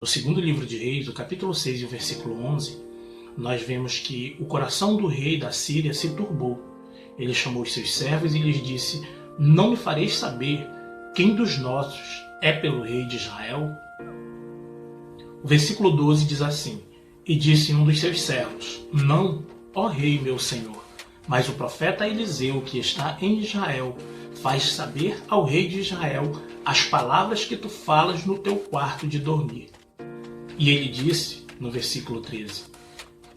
No segundo livro de Reis, o capítulo 6 e o versículo 11, nós vemos que o coração do rei da Síria se turbou. Ele chamou os seus servos e lhes disse: "Não me fareis saber quem dos nossos é pelo rei de Israel?" O versículo 12 diz assim: "E disse um dos seus servos: Não, ó rei meu senhor, mas o profeta Eliseu, que está em Israel, faz saber ao rei de Israel as palavras que tu falas no teu quarto de dormir." E ele disse, no versículo 13: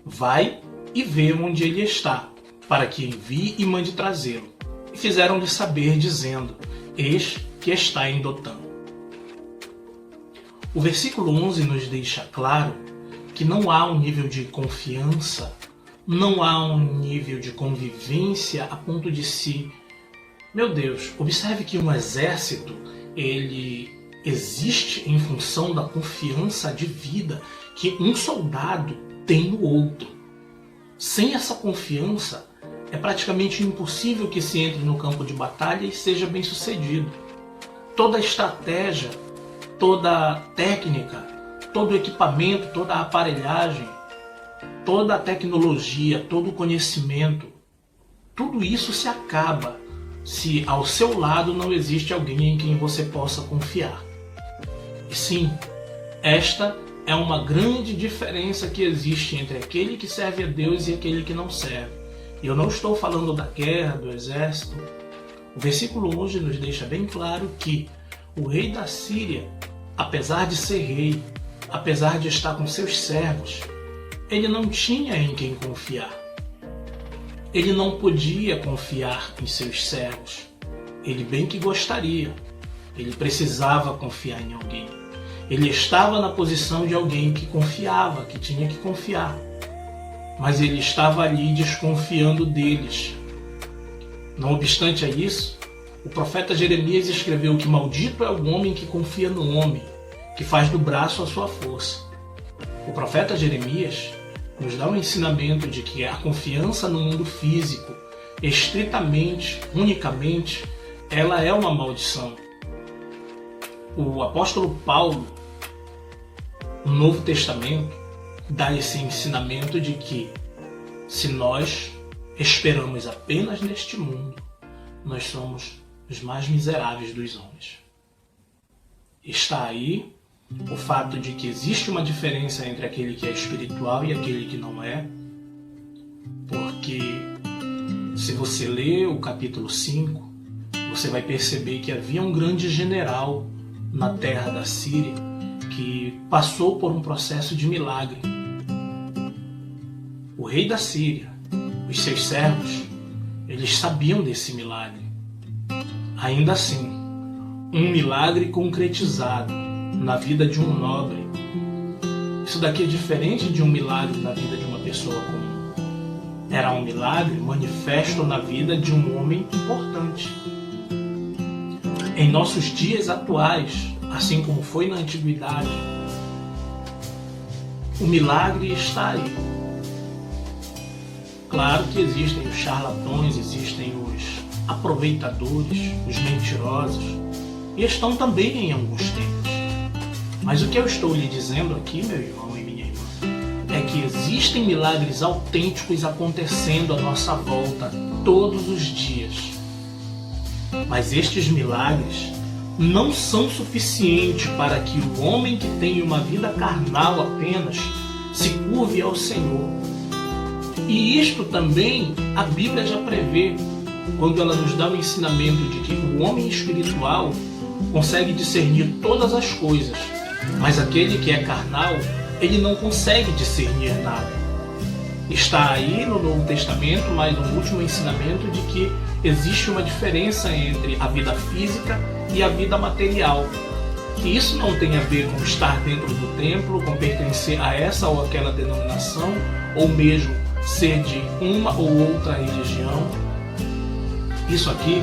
"Vai e vê onde ele está, para que envie e mande trazê-lo." E fizeram-lhe saber, dizendo: "Eis que está em Dotã." O versículo 11 nos deixa claro que não há um nível de confiança, não há um nível de convivência a ponto de se... Meu Deus, observe que um exército, ele existe em função da confiança de vida que um soldado tem no outro. Sem essa confiança, é praticamente impossível que se entre no campo de batalha e seja bem sucedido. Toda a estratégia, toda a técnica, todo o equipamento, toda a aparelhagem, toda a tecnologia, todo o conhecimento, tudo isso se acaba se ao seu lado não existe alguém em quem você possa confiar. E sim, esta é uma grande diferença que existe entre aquele que serve a Deus e aquele que não serve. E eu não estou falando da guerra, do exército. O versículo 11 nos deixa bem claro que o rei da Síria, apesar de ser rei, apesar de estar com seus servos, ele não tinha em quem confiar. Ele não podia confiar em seus servos. Ele bem que gostaria. Ele precisava confiar em alguém. Ele estava na posição de alguém que confiava, que tinha que confiar. Mas ele estava ali desconfiando deles. Não obstante a isso, o profeta Jeremias escreveu que maldito é o homem que confia no homem, que faz do braço a sua força. O profeta Jeremias nos dá um ensinamento de que a confiança no mundo físico, estritamente, unicamente, ela é uma maldição. O apóstolo Paulo, no Novo Testamento, dá esse ensinamento de que se nós esperamos apenas neste mundo, nós somos os mais miseráveis dos homens. Está aí o fato de que existe uma diferença entre aquele que é espiritual e aquele que não é, porque se você ler o capítulo 5, você vai perceber que havia um grande general na terra da Síria que passou por um processo de milagre. O rei da Síria, os seus servos, eles sabiam desse milagre. Ainda assim, um milagre concretizado na vida de um nobre. Isso daqui é diferente de um milagre na vida de uma pessoa comum. Era um milagre manifesto na vida de um homem importante. Em nossos dias atuais, assim como foi na antiguidade, o milagre está aí. Claro que existem os charlatões, existem os aproveitadores, os mentirosos, e estão também em alguns tempos. Mas o que eu estou lhe dizendo aqui, meu irmão e minha irmã, é que existem milagres autênticos acontecendo à nossa volta todos os dias. Mas estes milagres não são suficientes para que o homem que tem uma vida carnal apenas se curve ao Senhor. E isto também a Bíblia já prevê, quando ela nos dá o ensinamento de que o homem espiritual consegue discernir todas as coisas, mas aquele que é carnal, ele não consegue discernir nada. Está aí no Novo Testamento mais um último ensinamento de que existe uma diferença entre a vida física e a vida material. Que isso não tem a ver com estar dentro do templo, com pertencer a essa ou aquela denominação, ou mesmo ser de uma ou outra religião. Isso aqui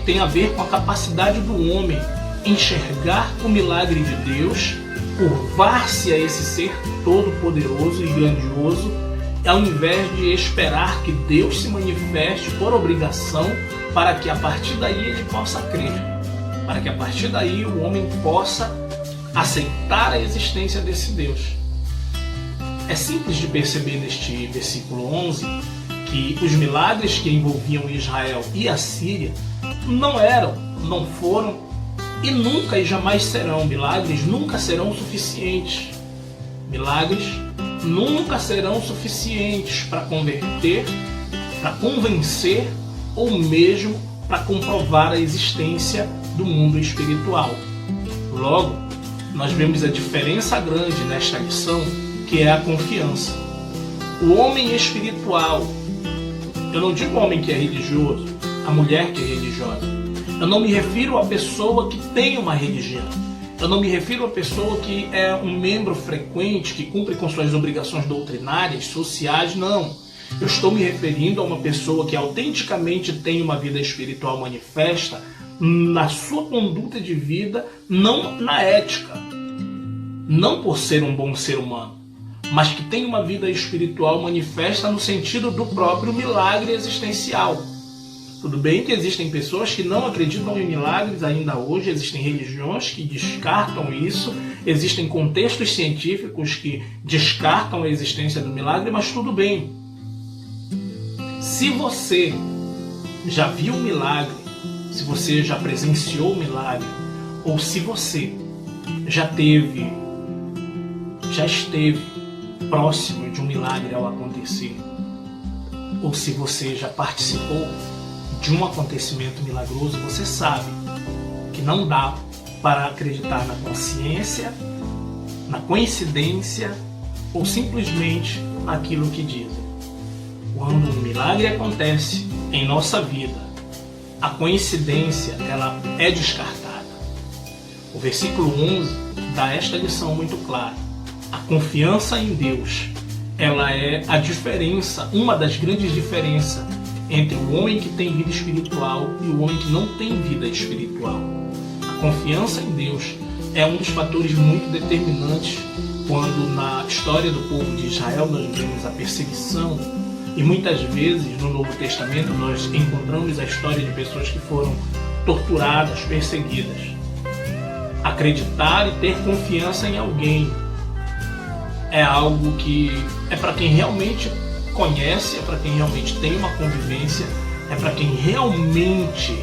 tem a ver com a capacidade do homem enxergar o milagre de Deus, curvar-se a esse ser todo-poderoso e grandioso, ao invés de esperar que Deus se manifeste por obrigação, para que a partir daí ele possa crer, para que a partir daí o homem possa aceitar a existência desse Deus. É simples de perceber neste versículo 11 que os milagres que envolviam Israel e a Síria não eram, não foram e nunca e jamais serão. Milagres nunca serão suficientes. Milagres nunca serão suficientes para converter, para convencer ou mesmo para comprovar a existência do mundo espiritual. Logo, nós vemos a diferença grande nesta lição, que é a confiança. O homem espiritual, eu não digo homem que é religioso, a mulher que é religiosa. Eu não me refiro à pessoa que tem uma religião. Eu não me refiro à pessoa que é um membro frequente, que cumpre com suas obrigações doutrinárias, sociais, não. Eu estou me referindo a uma pessoa que autenticamente tem uma vida espiritual manifesta na sua conduta de vida, não na ética, não por ser um bom ser humano, mas que tem uma vida espiritual manifesta no sentido do próprio milagre existencial. Tudo bem que existem pessoas que não acreditam em milagres ainda hoje, existem religiões que descartam isso, existem contextos científicos que descartam a existência do milagre, mas tudo bem. Se você já viu um milagre, se você já presenciou um milagre, ou se você já esteve próximo de um milagre ao acontecer, ou se você já participou de um acontecimento milagroso, você sabe que não dá para acreditar na consciência, na coincidência ou simplesmente naquilo que dizem. Quando um milagre acontece em nossa vida, a coincidência ela é descartada. O versículo 11 dá esta lição muito clara. A confiança em Deus, ela é a diferença, uma das grandes diferenças entre o homem que tem vida espiritual e o homem que não tem vida espiritual. A confiança em Deus é um dos fatores muito determinantes quando na história do povo de Israel nós vemos a perseguição e muitas vezes no Novo Testamento nós encontramos a história de pessoas que foram torturadas, perseguidas. Acreditar e ter confiança em alguém é algo que é para quem realmente conhece, é para quem realmente tem uma convivência, é para quem realmente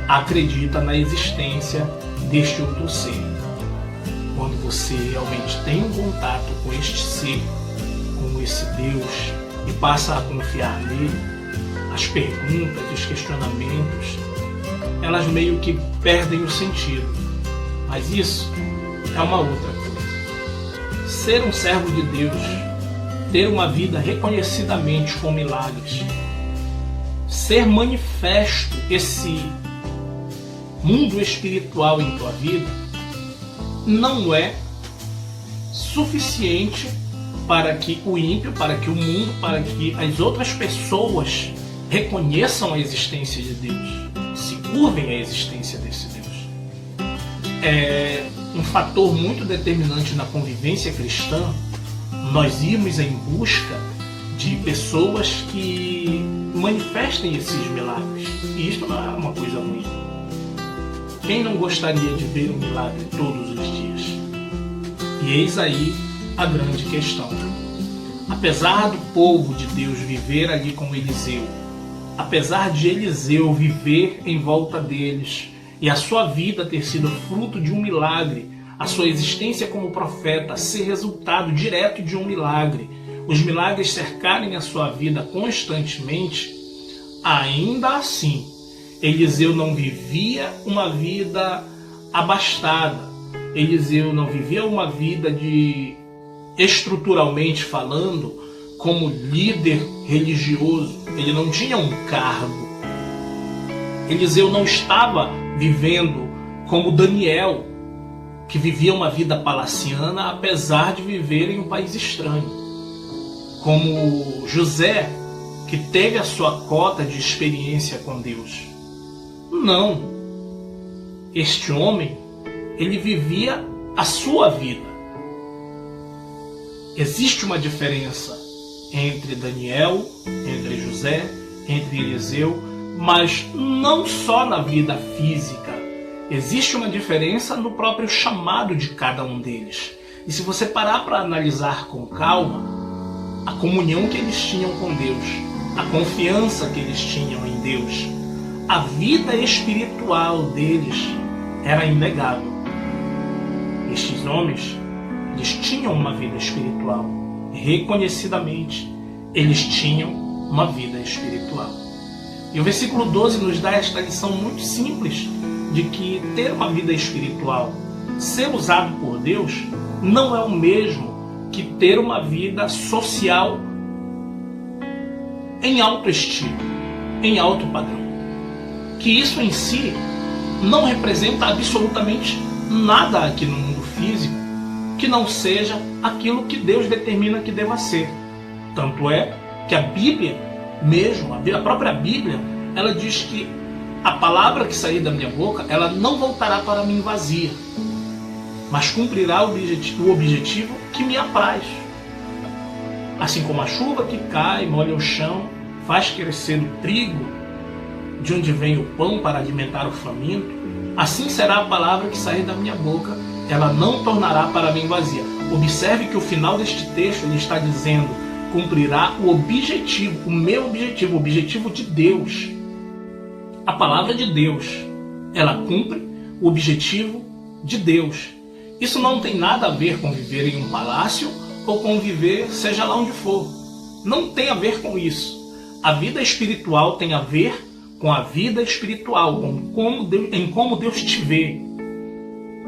acredita na existência deste outro ser. Quando você realmente tem um contato com este ser, com esse Deus, e passa a confiar nele, as perguntas, os questionamentos, elas meio que perdem o sentido. Mas isso é uma outra coisa. Ser um servo de Deus, ter uma vida reconhecidamente com milagres, ser manifesto esse mundo espiritual em tua vida, não é suficiente para que o ímpio, para que o mundo, para que as outras pessoas reconheçam a existência de Deus, se curvem à existência desse Deus. É um fator muito determinante na convivência cristã nós irmos em busca de pessoas que manifestem esses milagres. E isso não é uma coisa ruim. Quem não gostaria de ver um milagre todos os dias? E eis aí a grande questão. Apesar do povo de Deus viver ali com Eliseu, apesar de Eliseu viver em volta deles e a sua vida ter sido fruto de um milagre, a sua existência como profeta ser resultado direto de um milagre, os milagres cercarem a sua vida constantemente, ainda assim, Eliseu não vivia uma vida abastada. Eliseu não vivia uma vida de, estruturalmente falando, como líder religioso. Ele não tinha um cargo. Eliseu não estava vivendo como Daniel, que vivia uma vida palaciana, apesar de viver em um país estranho. Como José, que teve a sua cota de experiência com Deus. Não. Este homem, ele vivia a sua vida. Existe uma diferença entre Daniel, entre José, entre Eliseu, mas não só na vida física, Existe uma diferença no próprio chamado de cada um deles. E se você parar para analisar com calma, a comunhão que eles tinham com Deus, a confiança que eles tinham em Deus, a vida espiritual deles era inegável. Estes homens, eles tinham uma vida espiritual. Reconhecidamente, eles tinham uma vida espiritual. E o versículo 12 nos dá esta lição muito simples de que ter uma vida espiritual, ser usado por Deus, não é o mesmo que ter uma vida social em alto estilo, em alto padrão. Que isso em si não representa absolutamente nada aqui no mundo físico que não seja aquilo que Deus determina que deva ser. Tanto é que a Bíblia mesmo, a própria Bíblia, ela diz que a palavra que sair da minha boca, ela não voltará para mim vazia, mas cumprirá o objetivo que me apraz. Assim como a chuva que cai, molha o chão, faz crescer o trigo, de onde vem o pão para alimentar o faminto, assim será a palavra que sair da minha boca, ela não tornará para mim vazia. Observe que o final deste texto ele está dizendo, cumprirá o objetivo, o meu objetivo, o objetivo de Deus. A palavra de Deus, ela cumpre o objetivo de Deus. Isso não tem nada a ver com viver em um palácio ou com viver seja lá onde for. Não tem a ver com isso. A vida espiritual tem a ver com a vida espiritual, em como Deus te vê,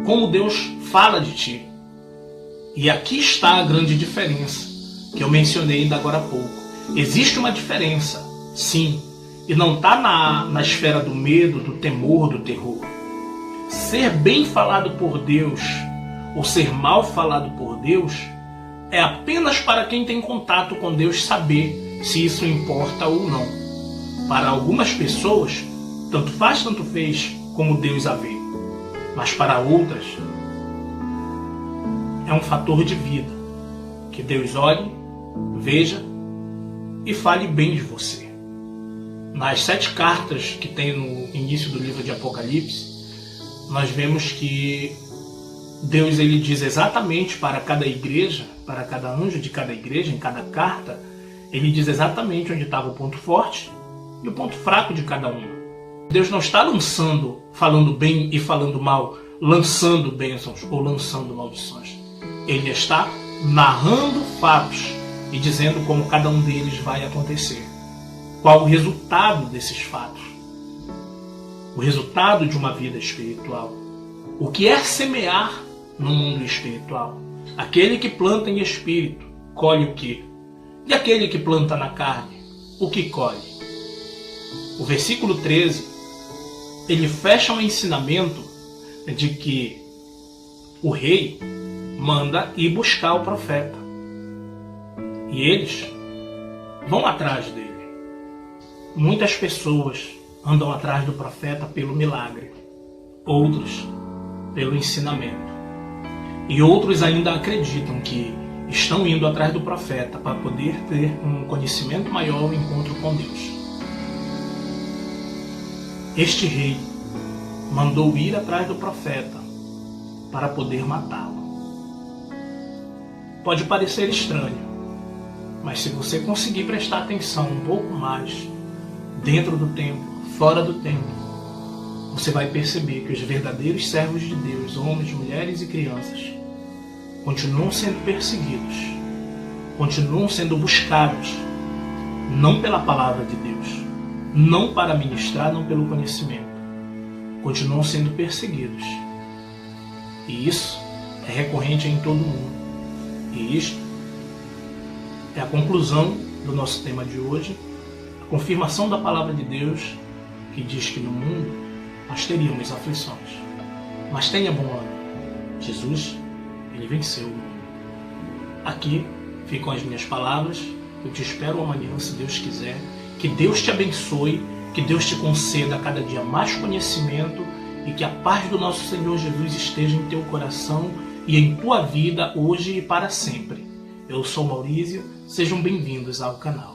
como Deus fala de ti. E aqui está a grande diferença que eu mencionei ainda agora há pouco. Existe uma diferença, sim, e não está na esfera do medo, do temor, do terror. Ser bem falado por Deus ou ser mal falado por Deus é apenas para quem tem contato com Deus saber se isso importa ou não. Para algumas pessoas, tanto faz, tanto fez como Deus a vê. Mas para outras, é um fator de vida. Que Deus olhe, veja e fale bem de você. Nas 7 cartas que tem no início do livro de Apocalipse, nós vemos que Deus ele diz exatamente para cada igreja, para cada anjo de cada igreja, em cada carta, ele diz exatamente onde estava o ponto forte e o ponto fraco de cada uma. Deus não está lançando, falando bem e falando mal, lançando bênçãos ou lançando maldições. Ele está narrando fatos e dizendo como cada um deles vai acontecer. Qual o resultado desses fatos? O resultado de uma vida espiritual. O que é semear no mundo espiritual? Aquele que planta em espírito, colhe o quê? E aquele que planta na carne, o que colhe? O versículo 13, ele fecha um ensinamento de que o rei manda ir buscar o profeta. E eles vão atrás dele. Muitas pessoas andam atrás do profeta pelo milagre, outros pelo ensinamento. E outros ainda acreditam que estão indo atrás do profeta para poder ter um conhecimento maior, um encontro com Deus. Este rei mandou ir atrás do profeta para poder matá-lo. Pode parecer estranho, mas se você conseguir prestar atenção um pouco mais, dentro do templo, fora do templo, você vai perceber que os verdadeiros servos de Deus, homens, mulheres e crianças, continuam sendo perseguidos, continuam sendo buscados, não pela palavra de Deus, não para ministrar, não pelo conhecimento, continuam sendo perseguidos. E isso é recorrente em todo mundo. E isto é a conclusão do nosso tema de hoje, a confirmação da palavra de Deus, que diz que no mundo nós teríamos aflições. Mas tenha bom ânimo. Jesus, ele venceu o mundo. Aqui ficam as minhas palavras. Eu te espero amanhã, se Deus quiser. Que Deus te abençoe, que Deus te conceda a cada dia mais conhecimento e que a paz do nosso Senhor Jesus esteja em teu coração e em tua vida, hoje e para sempre. Eu sou Maurício, sejam bem-vindos ao canal.